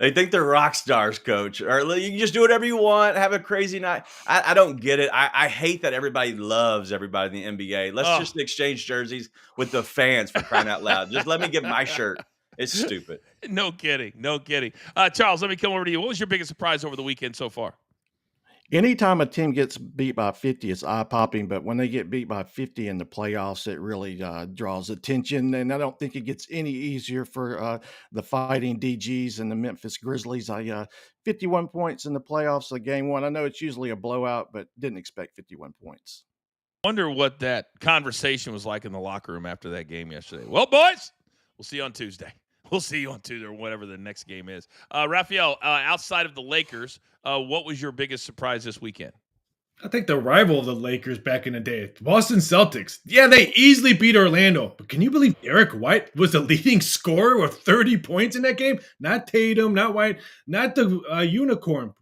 They think they're rock stars, coach. Or you can just do whatever you want, have a crazy night. I don't get it. I hate that everybody loves everybody in the NBA. Let's just exchange jerseys with the fans, for crying out loud. Just let me get my shirt. It's stupid. No kidding. Charles, let me come over to you. What was your biggest surprise over the weekend so far? Anytime a team gets beat by 50, it's eye-popping, but when they get beat by 50 in the playoffs, it really draws attention, and I don't think it gets any easier for the Fighting DGs and the Memphis Grizzlies. 51 points in the playoffs of game 1. I know it's usually a blowout, but didn't expect 51 points. Wonder what that conversation was like in the locker room after that game yesterday. Well, boys, we'll see you on Tuesday. We'll see you on Tuesday or whatever the next game is. Raphael, outside of the Lakers, what was your biggest surprise this weekend? I think the rival of the Lakers back in the day, the Boston Celtics. Yeah, they easily beat Orlando. But can you believe Derek White was the leading scorer with 30 points in that game? Not Tatum, not White, not the unicorn.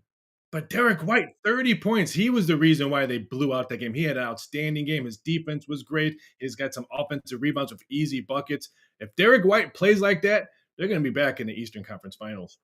But Derek White, 30 points. He was the reason why they blew out that game. He had an outstanding game. His defense was great. He's got some offensive rebounds with easy buckets. If Derek White plays like that, they're going to be back in the Eastern Conference Finals.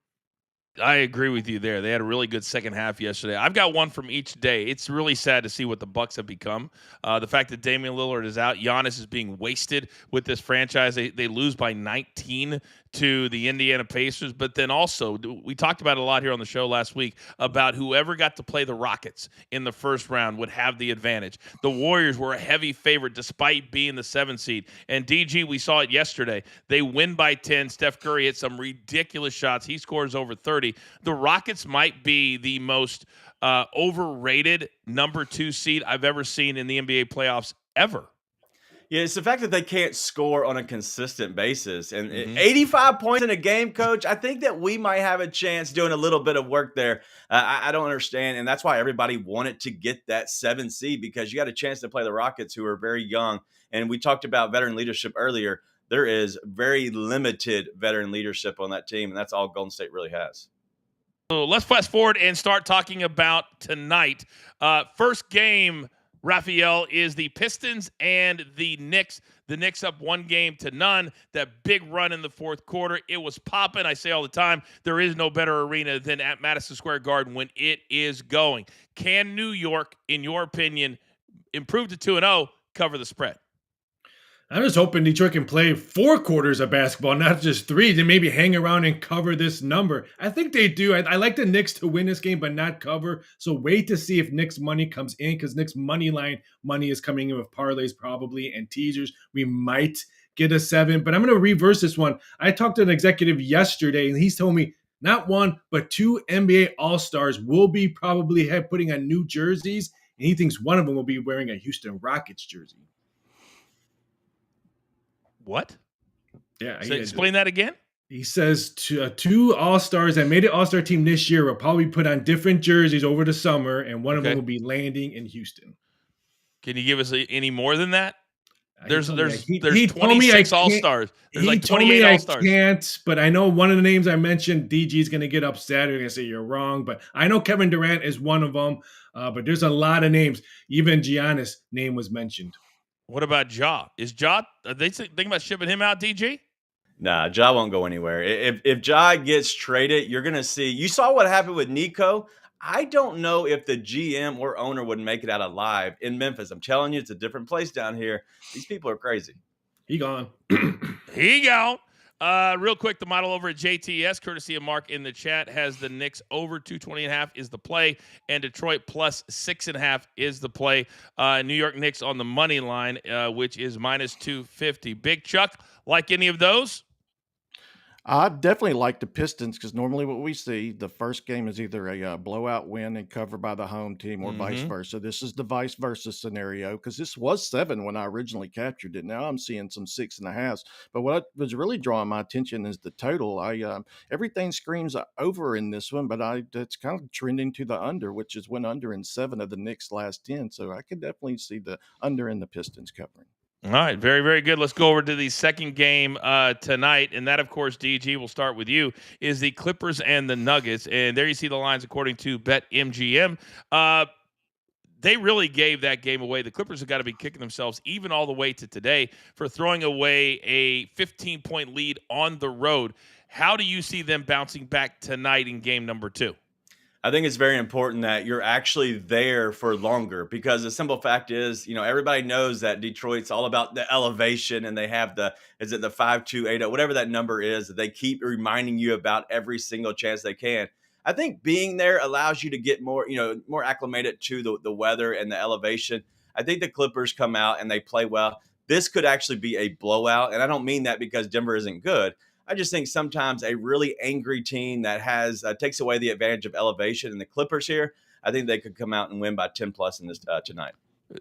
I agree with you there. They had a really good second half yesterday. I've got one from each day. It's really sad to see what the Bucks have become. The fact that Damian Lillard is out, Giannis is being wasted with this franchise. They lose by 19 to the Indiana Pacers. But then also, we talked about it a lot here on the show last week about whoever got to play the Rockets in the first round would have the advantage. The Warriors were a heavy favorite despite being the 7th seed. And DG, we saw it yesterday. They win by 10. Steph Curry hit some ridiculous shots. He scores over 30. The Rockets might be the most overrated number 2 seed I've ever seen in the NBA playoffs ever. Yeah, it's the fact that they can't score on a consistent basis. And 85 points in a game, coach, I think that we might have a chance doing a little bit of work there. I don't understand. And that's why everybody wanted to get that 7 seed, because you got a chance to play the Rockets, who are very young. And we talked about veteran leadership earlier. There is very limited veteran leadership on that team, and that's all Golden State really has. So let's fast forward and start talking about tonight. First game, Raphael, is the Pistons and the Knicks. The Knicks up 1-0. That big run in the fourth quarter, it was popping. I say all the time, there is no better arena than at Madison Square Garden when it is going. Can New York, in your opinion, improve to 2-0, cover the spread? I'm just hoping Detroit can play 4 quarters of basketball, not just 3, to maybe hang around and cover this number. I think they do. I like the Knicks to win this game, but not cover. So wait to see if Knicks money comes in, because Knicks money line money is coming in with parlays probably and teasers. We might get a 7, but I'm going to reverse this one. I talked to an executive yesterday, and he's told me not 1, but 2 NBA All-Stars will be probably putting on new jerseys, and he thinks one of them will be wearing a Houston Rockets jersey. What? Yeah, So explain that again. He says 2 All-Stars that made an All-Star team this year will probably put on different jerseys over the summer, and one of them will be landing in Houston. Can you give us any more than that? There's he 26 All-Stars. There's like 28 All-Stars. I can't, but I know one of the names I mentioned, DG is going to get upset. They're going to say you're wrong, but I know Kevin Durant is one of them. But there's a lot of names. Even Giannis' name was mentioned. What about Ja? Are they thinking about shipping him out, DG? Nah, Ja won't go anywhere. If Ja gets traded, you're going to see. You saw what happened with Nico. I don't know if the GM or owner would make it out alive in Memphis. I'm telling you, it's a different place down here. These people are crazy. He gone. He gone. Real quick, the model over at JTS, courtesy of Mark in the chat, has the Knicks over 220.5 is the play, and Detroit plus 6.5 is the play. New York Knicks on the money line, which is minus 250. Big Chuck, like any of those? I definitely like the Pistons because normally what we see, the first game is either a blowout win and covered by the home team or vice versa. This is the vice versa scenario because this was 7 when I originally captured it. Now I'm seeing some 6.5s. But what was really drawing my attention is the total. Everything screams over in this one, but it's kind of trending to the under, which is went under in 7 of the Knicks' last 10. So I could definitely see the under in the Pistons covering. All right, very, very good. Let's go over to the second game tonight, and that, of course, DG, will start with you, is the Clippers and the Nuggets. And there you see the lines according to BetMGM. They really gave that game away. The Clippers have got to be kicking themselves even all the way to today for throwing away a 15-point lead on the road. How do you see them bouncing back tonight in game number 2? I think it's very important that you're actually there for longer because the simple fact is, everybody knows that Detroit's all about the elevation and they have the 5280, whatever that number is that they keep reminding you about every single chance they can. I think being there allows you to get more acclimated to the weather and the elevation. I think the Clippers come out and they play well. This could actually be a blowout. And I don't mean that because Denver isn't good. I just think sometimes a really angry team that has takes away the advantage of elevation. And the Clippers here, I think they could come out and win by 10 plus in this tonight.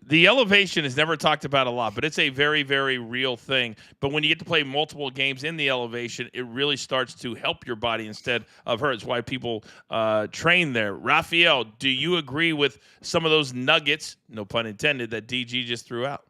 The elevation is never talked about a lot, but it's a very, very real thing. But when you get to play multiple games in the elevation, it really starts to help your body instead of hurt. It's why people train there. Raphael, do you agree with some of those nuggets, no pun intended, that DG just threw out?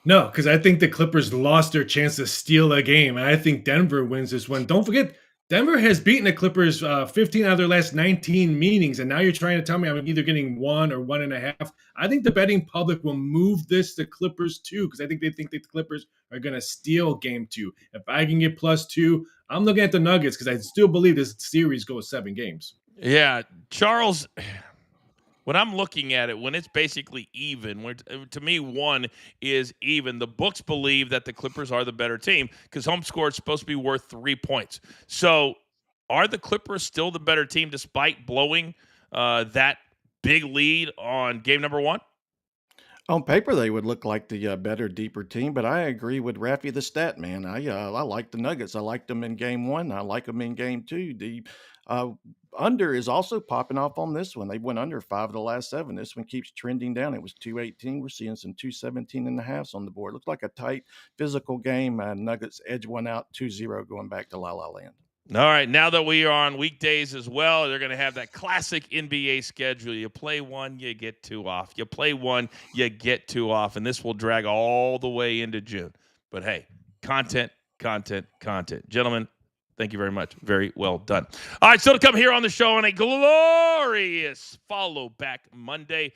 No, because I think the Clippers lost their chance to steal a game, and I think Denver wins this one. Don't forget, Denver has beaten the Clippers 15 out of their last 19 meetings, and now you're trying to tell me I'm either getting 1 or 1.5. I think the betting public will move this to Clippers 2 because I think they think the Clippers are going to steal game 2. If I can get +2, I'm looking at the Nuggets because I still believe this series goes 7 games. Yeah, Charles. When I'm looking at it, when it's basically even, to me, 1 is even. The books believe that the Clippers are the better team because home score is supposed to be worth 3 points. So are the Clippers still the better team despite blowing that big lead on game number 1? On paper, they would look like the better, deeper team, but I agree with Raffy the stat man. I like the Nuggets. I liked them in game 1. I like them in game 2. The under is also popping off on this one. They went under 5 of the last 7. This one keeps trending down. It was 218. We're seeing some 217.5s on the board. Looks like a tight physical game. Nuggets edge one out 2-0 going back to La La Land. All right, now that we are on weekdays as well, they're going to have that classic NBA schedule. You play 1, you get 2 off. You play 1, you get 2 off, and this will drag all the way into June. But hey, content. Gentlemen, thank you very much. Very well done. All right, so to come here on the show on a glorious follow back Monday,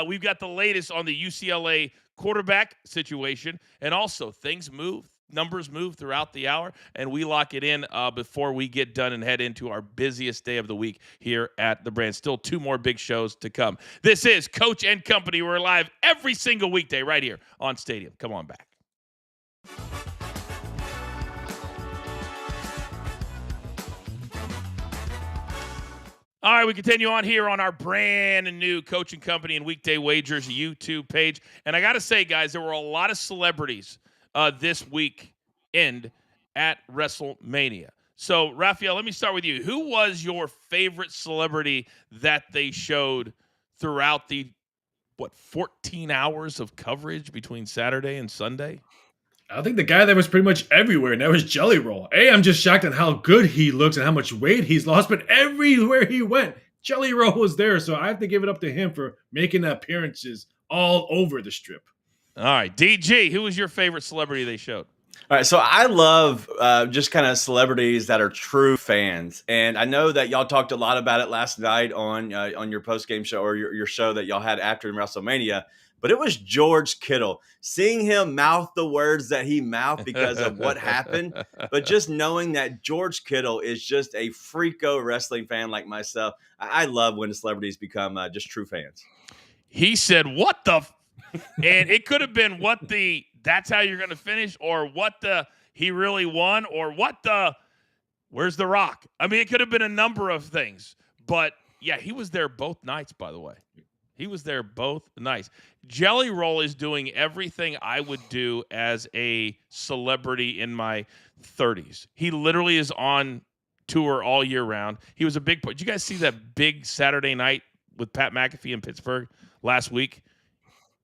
we've got the latest on the UCLA quarterback situation, and also things move. Numbers move throughout the hour, and we lock it in before we get done and head into our busiest day of the week here at the brand. Still 2 more big shows to come. This is Coach and Company. We're live every single weekday right here on Stadium. Come on back. All right, we continue on here on our brand new Coaching Company and Weekday Wagers YouTube page. And I got to say, guys, there were a lot of celebrities this weekend at WrestleMania. So, Raphael, let me start with you. Who was your favorite celebrity that they showed throughout the, 14 hours of coverage between Saturday and Sunday? I think the guy that was pretty much everywhere, and that was Jelly Roll. I'm just shocked at how good he looks and how much weight he's lost, but everywhere he went, Jelly Roll was there. So I have to give it up to him for making appearances all over the strip. All right, DG, who was your favorite celebrity they showed? All right, so I love just kind of celebrities that are true fans, and I know that y'all talked a lot about it last night on your post game show or your show that y'all had after WrestleMania. But it was George Kittle. Seeing him mouth the words that he mouthed because of what happened, but just knowing that George Kittle is just a freako wrestling fan like myself, I love when celebrities become just true fans. He said, "What the?" And it could have been what the. That's how you're going to finish, or what the he really won, or what the where's the Rock? I mean, it could have been a number of things, but yeah, he was there both nights. By the way, he was there both nights. Jelly Roll is doing everything I would do as a celebrity in my 30s. He literally is on tour all year round. He was a big part. Did you guys see that big Saturday night with Pat McAfee in Pittsburgh last week?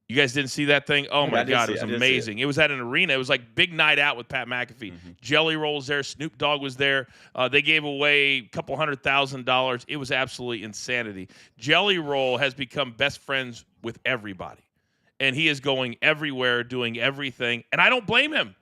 You guys didn't see that thing? Oh, my God, it was amazing. It was at an arena. It was like big night out with Pat McAfee. Mm-hmm. Jelly Roll was there. Snoop Dogg was there. They gave away a couple $100,000. It was absolutely insanity. Jelly Roll has become best friends with everybody, and he is going everywhere, doing everything, and I don't blame him.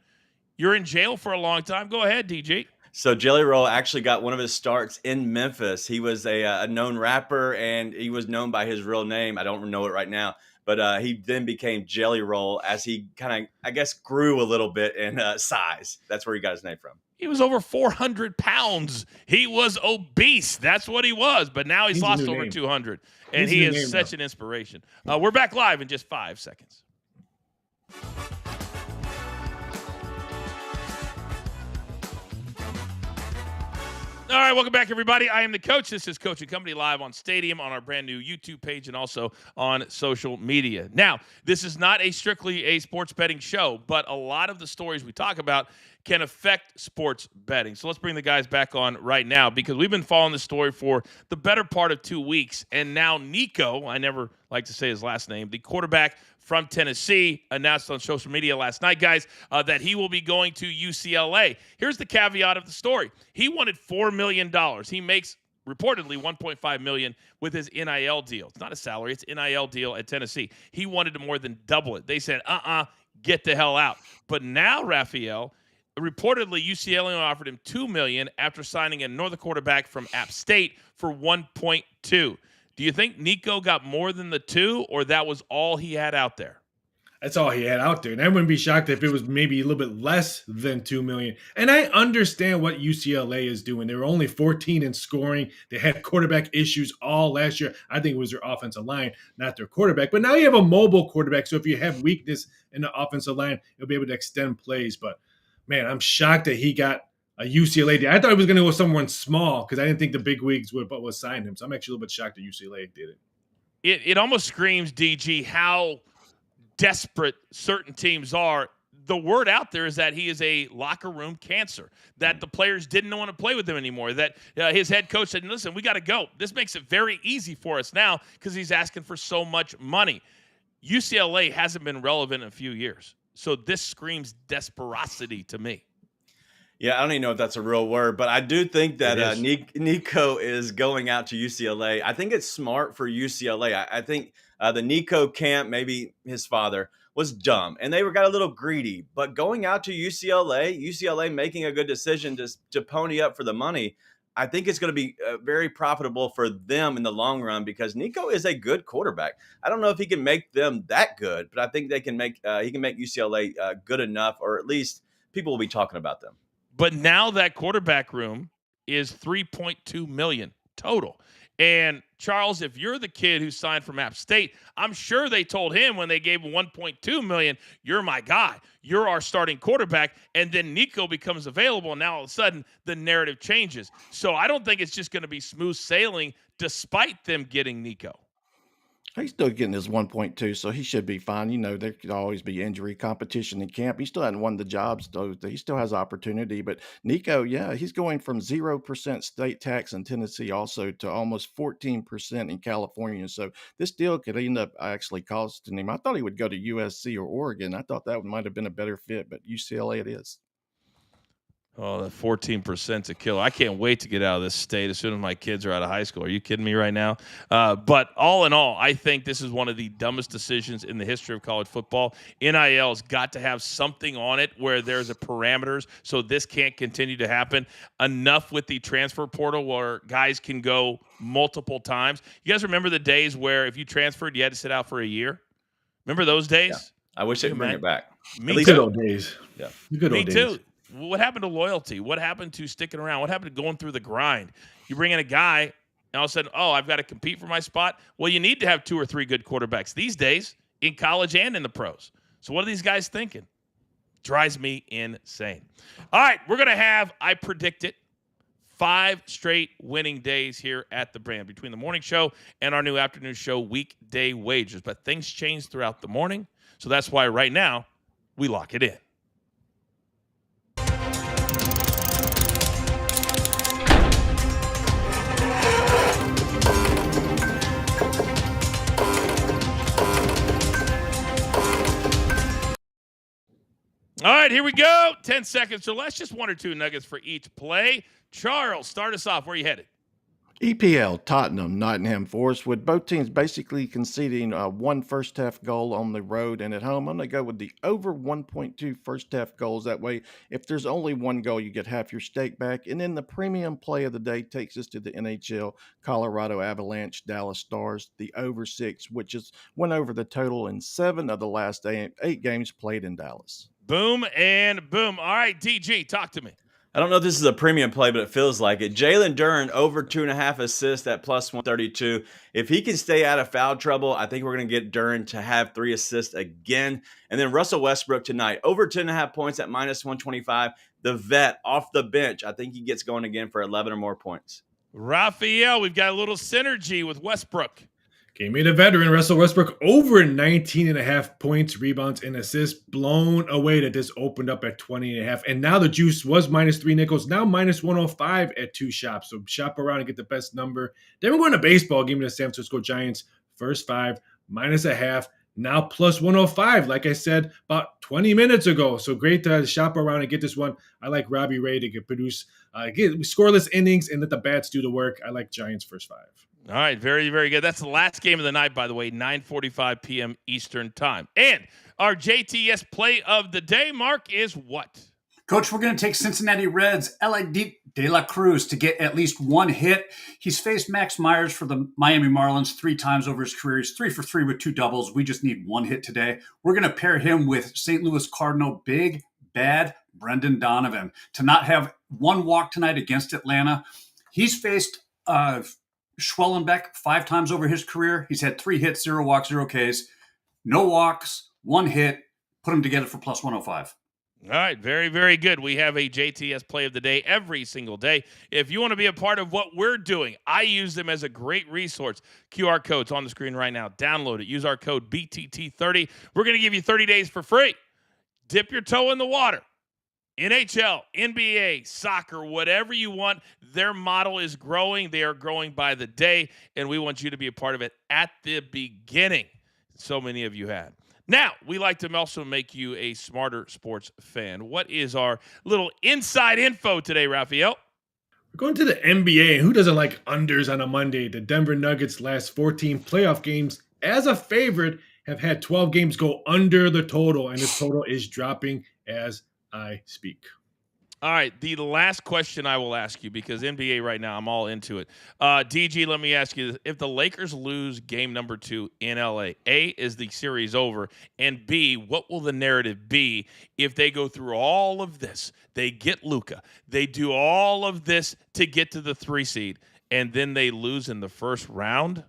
You're in jail for a long time. Go ahead, DG. So Jelly Roll actually got one of his starts in Memphis. He was a known rapper, and he was known by his real name. I don't know it right now. But he then became Jelly Roll as he kind of, I guess, grew a little bit in size. That's where he got his name from. He was over 400 pounds. He was obese. That's what he was. But now he's lost over 200. And he is such an inspiration. We're back live in just 5 seconds. All right, welcome back, everybody. I am the coach. This is Coaching Company live on Stadium, on our brand new YouTube page, and also on social media. Now, this is not strictly a sports betting show, but a lot of the stories we talk about can affect sports betting. So let's bring the guys back on right now, because we've been following this story for the better part of 2 weeks. And now Nico, I never like to say his last name, the quarterback from Tennessee, announced on social media last night, guys, that he will be going to UCLA. Here's the caveat of the story. He wanted $4 million. He makes reportedly $1.5 million with his NIL deal. It's not a salary. It's NIL deal at Tennessee. He wanted to more than double it. They said, get the hell out. But now, Raphael, reportedly UCLA offered him $2 million after signing another quarterback from App State for $1.2. Do you think Nico got more than the 2, or that was all he had out there? That's all he had out there. And I wouldn't be shocked if it was maybe a little bit less than $2 million. And I understand what UCLA is doing. They were only 14 in scoring. They had quarterback issues all last year. I think it was their offensive line, not their quarterback. But now you have a mobile quarterback. So if you have weakness in the offensive line, you'll be able to extend plays. But, man, I'm shocked that he got a UCLA deal. I thought he was going to go someone small because I didn't think the big wigs would sign him. So I'm actually a little bit shocked that UCLA did it. It almost screams, DG, how desperate certain teams are. The word out there is that he is a locker room cancer, that the players didn't want to play with him anymore, that his head coach said, listen, we got to go. This makes it very easy for us now because he's asking for so much money. UCLA hasn't been relevant in a few years. So this screams desperosity to me. Yeah, I don't even know if that's a real word, but I do think that Nico is going out to UCLA. I think it's smart for UCLA. I think the Nico camp, maybe his father, was dumb, and they got a little greedy. But going out to UCLA making a good decision to pony up for the money, I think it's going to be very profitable for them in the long run because Nico is a good quarterback. I don't know if he can make them that good, but I think they can make he can make UCLA good enough, or at least people will be talking about them. But now that quarterback room is $3.2 million total. And Charles, if you're the kid who signed from App State, I'm sure they told him when they gave him $1.2 million, you're my guy. You're our starting quarterback. And then Nico becomes available. And now all of a sudden the narrative changes. So I don't think it's just going to be smooth sailing despite them getting Nico. He's still getting his 1.2, so he should be fine. You know, there could always be injury competition in camp. He still hasn't won the jobs, though. He still has opportunity. But Nico, yeah, he's going from 0% state tax in Tennessee also to almost 14% in California. So this deal could end up actually costing him. I thought he would go to USC or Oregon. I thought that might have been a better fit, but UCLA it is. Oh, that 14% a killer. I can't wait to get out of this state as soon as my kids are out of high school. Are you kidding me right now? But all in all, I think this is one of the dumbest decisions in the history of college football. NIL's got to have something on it where there's a parameters so this can't continue to happen. Enough with the transfer portal where guys can go multiple times. You guys remember the days where if you transferred, you had to sit out for a year? Remember those days? Yeah. I wish they could bring it back. Me Good too. old days. Yeah. Good Me old days. too. What happened to loyalty? What happened to sticking around? What happened to going through the grind? You bring in a guy, and all of a sudden, oh, I've got to compete for my spot. Well, you need to have 2 or 3 good quarterbacks these days in college and in the pros. So what are these guys thinking? Drives me insane. All right, we're going to have, I predict it, 5 straight winning days here at the brand between the morning show and our new afternoon show, Weekday Wagers. But things change throughout the morning, so that's why right now we lock it in. All right, here we go. 10 seconds or less, just 1 or 2 nuggets for each play. Charles, start us off. Where are you headed? EPL, Tottenham, Nottingham Forest, with both teams basically conceding one first half goal on the road and at home. I'm going to go with the over 1.2 first half goals. That way, if there's only one goal, you get half your stake back. And then the premium play of the day takes us to the NHL, Colorado Avalanche, Dallas Stars, the over 6, which is went over the total in 7 of the last 8 games played in Dallas. Boom and boom. All right, DG, talk to me. I don't know if this is a premium play, but it feels like it. Jalen Duren over 2.5 assists at plus 132. If he can stay out of foul trouble, I think we're going to get Duren to have 3 assists again. And then Russell Westbrook tonight, over 10.5 points at minus 125. The vet off the bench, I think he gets going again for 11 or more points. Raphael, we've got a little synergy with Westbrook. Game me the veteran, Russell Westbrook, over 19.5 points, rebounds, and assists. Blown away that this opened up at 20.5. And now the juice was minus 3 nickels, now minus 105 at 2 shops. So shop around and get the best number. Then we're going to baseball. Give me the San Francisco Giants, first 5, minus a half. Now plus 105, like I said about 20 minutes ago. So great to shop around and get this one. I like Robbie Ray to produce get scoreless innings and let the bats do the work. I like Giants first 5. All right, very, very good. That's the last game of the night, by the way, 9:45 p.m. Eastern time. And our JTS play of the day, Mark, is what? Coach, we're going to take Cincinnati Reds, L.A. De La Cruz to get at least 1 hit. He's faced Max Myers for the Miami Marlins 3 times over his career. He's 3 for 3 with 2 doubles. We just need 1 hit today. We're going to pair him with St. Louis Cardinal big, bad Brendan Donovan to not have 1 walk tonight against Atlanta. He's faced Schwellenbeck 5 times over his career. He's had 3 hits, 0 walks, 0 Ks. No walks, 1 hit. Put them together for plus 105. All right, very, very good. We have a JTS play of the day every single day. If you want to be a part of what we're doing, I use them as a great resource. QR code's on the screen right now. Download it. Use our code BTT30. We're going to give you 30 days for free. Dip your toe in the water. NHL, NBA, soccer, whatever you want. Their model is growing. They are growing by the day, and we want you to be a part of it at the beginning. So many of you had. Now, we like to also make you a smarter sports fan. What is our little inside info today, Raphael? We're going to the NBA. Who doesn't like unders on a Monday? The Denver Nuggets' last 14 playoff games as a favorite have had 12 games go under the total, and the total is dropping as I speak. All right, the last question I will ask you, because NBA right now, I'm all into it. DG, let me ask you this. If the Lakers lose game number 2 in LA, A, is the series over? And B, what will the narrative be if they go through all of this? They get Luka. They do all of this to get to the 3 seed, and then they lose in the first round?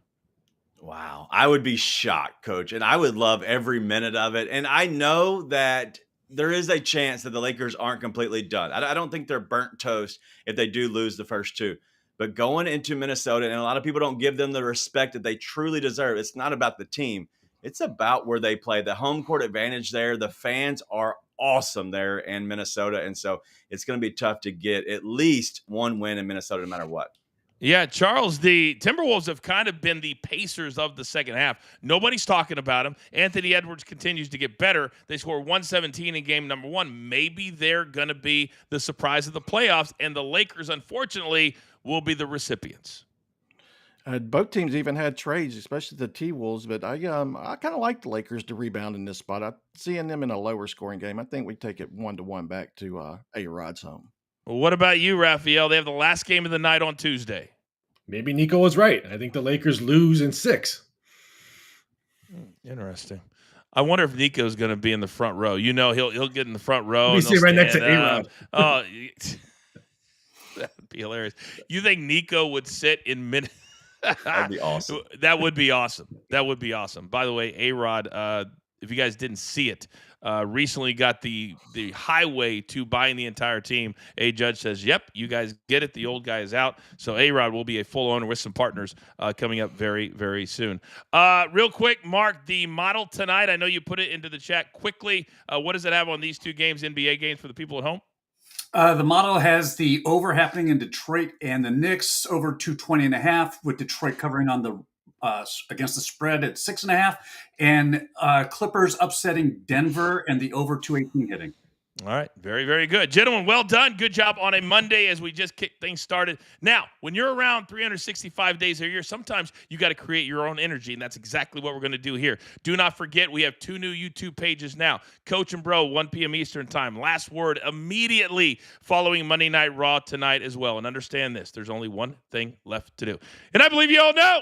Wow. I would be shocked, Coach, and I would love every minute of it. And I know that there is a chance that the Lakers aren't completely done. I don't think they're burnt toast if they do lose the first 2. But going into Minnesota, and a lot of people don't give them the respect that they truly deserve. It's not about the team. It's about where they play. The home court advantage there. The fans are awesome there in Minnesota. And so it's going to be tough to get at least one win in Minnesota no matter what. Yeah, Charles, the Timberwolves have kind of been the Pacers of the second half. Nobody's talking about them. Anthony Edwards continues to get better. They score 117 in game number 1. Maybe they're going to be the surprise of the playoffs, and the Lakers, unfortunately, will be the recipients. Both teams even had trades, especially the T-Wolves, but I kind of like the Lakers to rebound in this spot. I'm seeing them in a lower scoring game. I think we take it 1-1 back to A-Rod's home. Well, what about you, Raphael? They have the last game of the night on Tuesday. Maybe Nico was right. I think the Lakers lose in 6. Interesting. I wonder if Nico's going to be in the front row. He'll get in the front row. We sit right next to A-Rod. Oh, that would be hilarious. You think Nico would sit in mid? That'd be awesome. That would be awesome. That would be awesome. By the way, A-Rod, if you guys didn't see it, recently got the highway to buying the entire team. A judge says, yep, you guys get it. The old guy is out. So A-Rod will be a full owner with some partners coming up very, very soon. Real quick, Mark, the model tonight, I know you put it into the chat quickly. What does it have on these 2 games, NBA games for the people at home? The model has the over happening in Detroit and the Knicks over 220.5, with Detroit covering on the against the spread at 6.5, and Clippers upsetting Denver and the over 218 hitting. All right. Very, very good. Gentlemen, well done. Good job on a Monday as we just kicked things started. Now, when you're around 365 days a year, sometimes you got to create your own energy, and that's exactly what we're going to do here. Do not forget, we have 2 new YouTube pages now. Coach and Bro, 1 p.m. Eastern time. Last word immediately following Monday Night Raw tonight as well. And understand this, there's only one thing left to do. And I believe you all know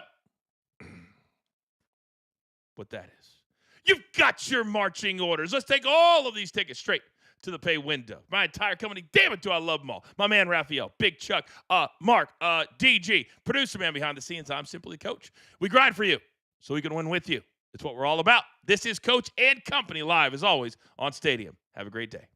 what that is. You've got your marching orders. Let's take all of these tickets straight to the pay window. My entire company, damn it, do I love them all. My man, Raphael, Big Chuck, Mark, DG, producer man behind the scenes. I'm simply Coach. We grind for you so we can win with you. It's what we're all about. This is Coach and Company live, as always, on Stadium. Have a great day.